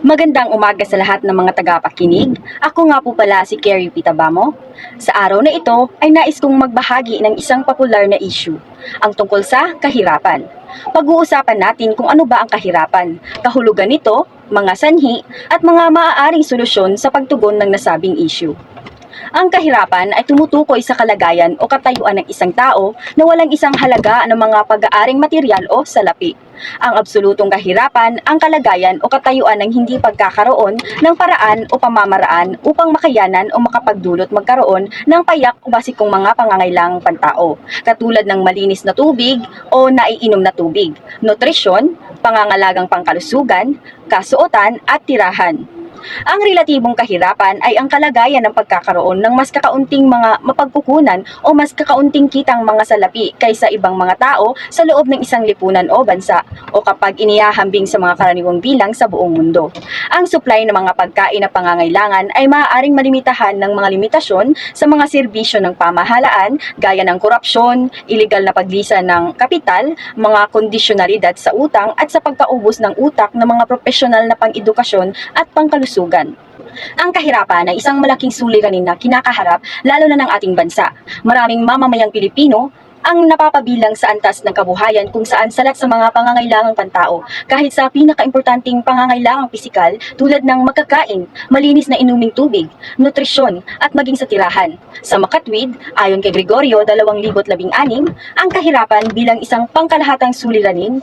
Magandang umaga sa lahat ng mga tagapakinig. Ako nga po pala si Carrie Pitabamo. Sa araw na ito ay nais kong magbahagi ng isang popular na issue, ang tungkol sa kahirapan. Pag-uusapan natin kung ano ba ang kahirapan, kahulugan nito, mga sanhi, at mga maaaring solusyon sa pagtugon ng nasabing issue. Ang kahirapan ay tumutukoy sa kalagayan o katayuan ng isang tao na walang isang halaga ng mga pag-aaring material o salapi. Ang absolutong kahirapan, ang kalagayan o katayuan ng hindi pagkakaroon ng paraan o pamamaraan upang makayanan o makapagdulot magkaroon ng payak o basikong mga pangangailangang pantao, katulad ng malinis na tubig o naiinom na tubig, nutrisyon, pangangalagang pangkalusugan, kasuotan at tirahan. Ang relatibong kahirapan ay ang kalagayan ng pagkakaroon ng mas kakaunting mga mapagkukunan o mas kakaunting kitang mga salapi kaysa ibang mga tao sa loob ng isang lipunan o bansa, o kapag inihahambing sa mga karaniwang bilang sa buong mundo. Ang supply ng mga pagkain na pangangailangan ay maaaring malimitahan ng mga limitasyon sa mga serbisyo ng pamahalaan gaya ng korupsyon, iligal na paglisan ng kapital, mga kondisyonalidad sa utang at sa pagkaubos ng utak ng mga profesional na pang-edukasyon at pangkalusugan. Ang kahirapan ay isang malaking suliranin na kinakaharap lalo na ng ating bansa. Maraming mamamayang Pilipino ang napapabilang sa antas ng kabuhayan kung saan salat sa mga pangangailangang pantao, kahit sa pinakaimportanteng pangangailangang pisikal tulad ng magkakain, malinis na inuming tubig, nutrisyon at maging sa tirahan. Sa makatwid, ayon kay Gregorio 2016, ang kahirapan bilang isang pangkalahatang suliranin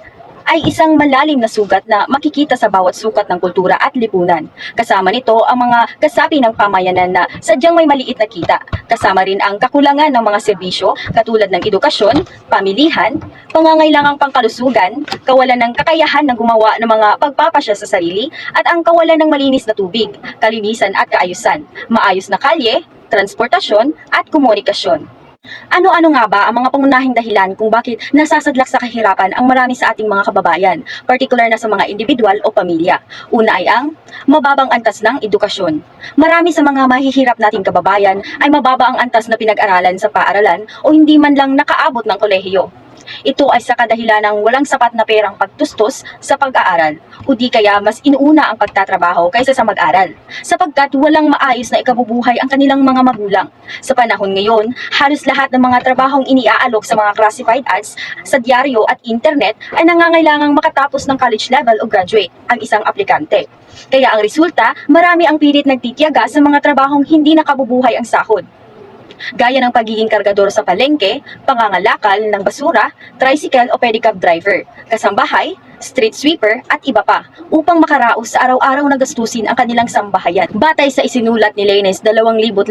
ay isang malalim na sugat na makikita sa bawat sukat ng kultura at lipunan. Kasama nito ang mga kasapi ng pamayanan na sadyang may maliit na kita. Kasama rin ang kakulangan ng mga serbisyo katulad ng edukasyon, pamilihan, pangangailangang pangkalusugan, kawalan ng kakayahan ng gumawa ng mga pagpapasya sa sarili, at ang kawalan ng malinis na tubig, kalinisan at kaayusan, maayos na kalye, transportasyon at komunikasyon. Ano-ano nga ba ang mga pangunahing dahilan kung bakit nasasadlak sa kahirapan ang marami sa ating mga kababayan, partikular na sa mga individual o pamilya? Una ay ang mababang antas ng edukasyon. Marami sa mga mahihirap nating kababayan ay mababa ang antas na pinag-aralan sa paaralan o hindi man lang nakaabot ng kolehiyo. Ito ay sa kadahilan ng walang sapat na perang pagtustos sa pag-aaral, o di kaya mas inuuna ang pagtatrabaho kaysa sa mag-aral, sapagkat walang maayos na ikabubuhay ang kanilang mga magulang. Sa panahon ngayon, halos lahat ng mga trabahong iniaalok sa mga classified ads sa dyaryo at internet ay nangangailangang makatapos ng college level o graduate ang isang aplikante. Kaya ang resulta, marami ang pilit nagtitiyaga sa mga trabahong hindi nakabubuhay ang sahod, gaya ng pagiging kargador sa palengke, pangangalakal ng basura, tricycle o pedicab driver, kasambahay, street sweeper at iba pa, upang makaraos sa araw-araw na gastusin ang kanilang sambahayan. Batay sa isinulat ni Leynes 2015,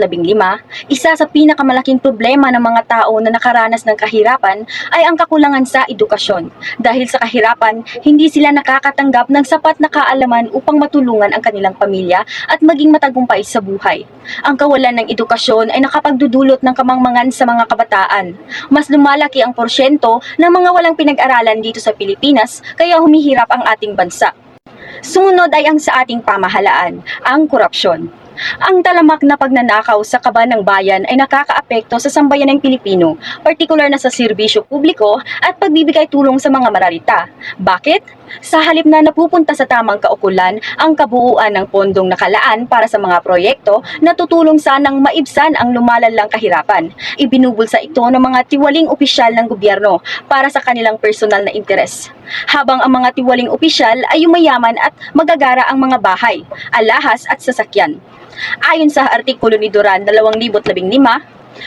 isa sa pinakamalaking problema ng mga tao na nakaranas ng kahirapan ay ang kakulangan sa edukasyon. Dahil sa kahirapan, hindi sila nakakatanggap ng sapat na kaalaman upang matulungan ang kanilang pamilya at maging matagumpay sa buhay. Ang kawalan ng edukasyon ay nakapagdudulot ng kamangmangan sa mga kabataan. Mas lumalaki ang porsyento ng mga walang pinag-aralan dito sa Pilipinas, kaya humihirap ang ating bansa. Sumunod ay ang sa ating pamahalaan, ang korupsyon. Ang talamak na pagnanakaw sa kaban ng bayan ay nakakaapekto sa sambayanang Pilipino, partikular na sa serbisyo publiko at pagbibigay tulong sa mga mararita. Bakit? Sa halip na napupunta sa tamang kaukulan ang kabuuan ng pondong nakalaan para sa mga proyekto na tutulong sanang maibsan ang lumalalang kahirapan, ibinubulsa ito ng mga tiwaling opisyal ng gobyerno para sa kanilang personal na interes. Habang ang mga tiwaling opisyal ay yumayaman at magagara ang mga bahay, alahas at sasakyan. Ayon sa artikulo ni Duran 2015,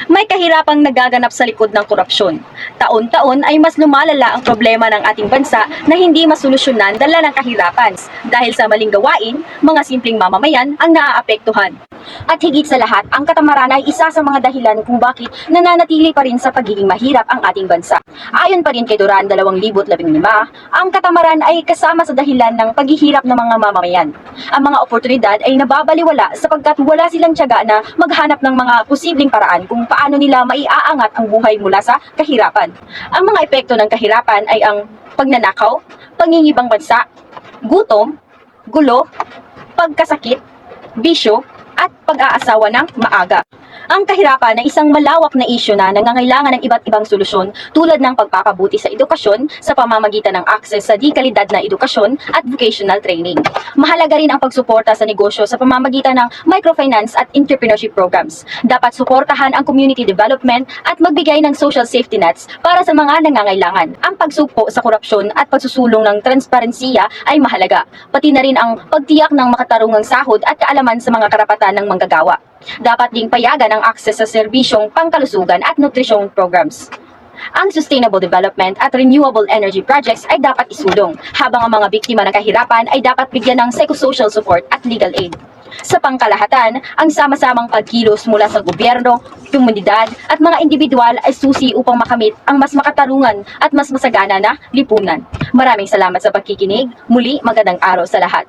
may kahirapang nagaganap sa likod ng korupsyon. Taon-taon ay mas lumalala ang problema ng ating bansa na hindi masolusyonan dala ng kahirapan. Dahil sa maling gawain, mga simpleng mamamayan ang naaapektuhan. At higit sa lahat, ang katamaran ay isa sa mga dahilan kung bakit nananatili pa rin sa pagiging mahirap ang ating bansa. Ayon pa rin kay Duran 2015, ang katamaran ay kasama sa dahilan ng paghihirap ng mga mamamayan. Ang mga oportunidad ay nababaliwala sapagkat wala silang tiyaga na maghanap ng mga posibleng paraan kung paano nila maiaangat ang buhay mula sa kahirapan. Ang mga epekto ng kahirapan ay ang pagnanakaw, pangingibang bansa, gutom, gulo, pagkasakit, bisyo, at pag-aasawa ng maaga. Ang kahirapan ay isang malawak na isyu na nangangailangan ng iba't ibang solusyon tulad ng pagpakabuti sa edukasyon sa pamamagitan ng akses sa di-kalidad na edukasyon at vocational training. Mahalaga rin ang pagsuporta sa negosyo sa pamamagitan ng microfinance at entrepreneurship programs. Dapat suportahan ang community development at magbigay ng social safety nets para sa mga nangangailangan. Ang pagsugpo sa korupsyon at pagsusulong ng transparensiya ay mahalaga, pati na rin ang pagtiyak ng makatarungang sahod at kaalaman sa mga karapatan ng manggagawa. Dapat ding payagan ang akses sa serbisyong pangkalusugan at nutrition programs. Ang sustainable development at renewable energy projects ay dapat isulong, habang ang mga biktima ng kahirapan ay dapat bigyan ng psychosocial support at legal aid. Sa pangkalahatan, ang sama-samang pagkilos mula sa gobyerno, komunidad at mga individual ay susi upang makamit ang mas makatarungan at mas masagana na lipunan. Maraming salamat sa pagkikinig. Muli, magandang araw sa lahat.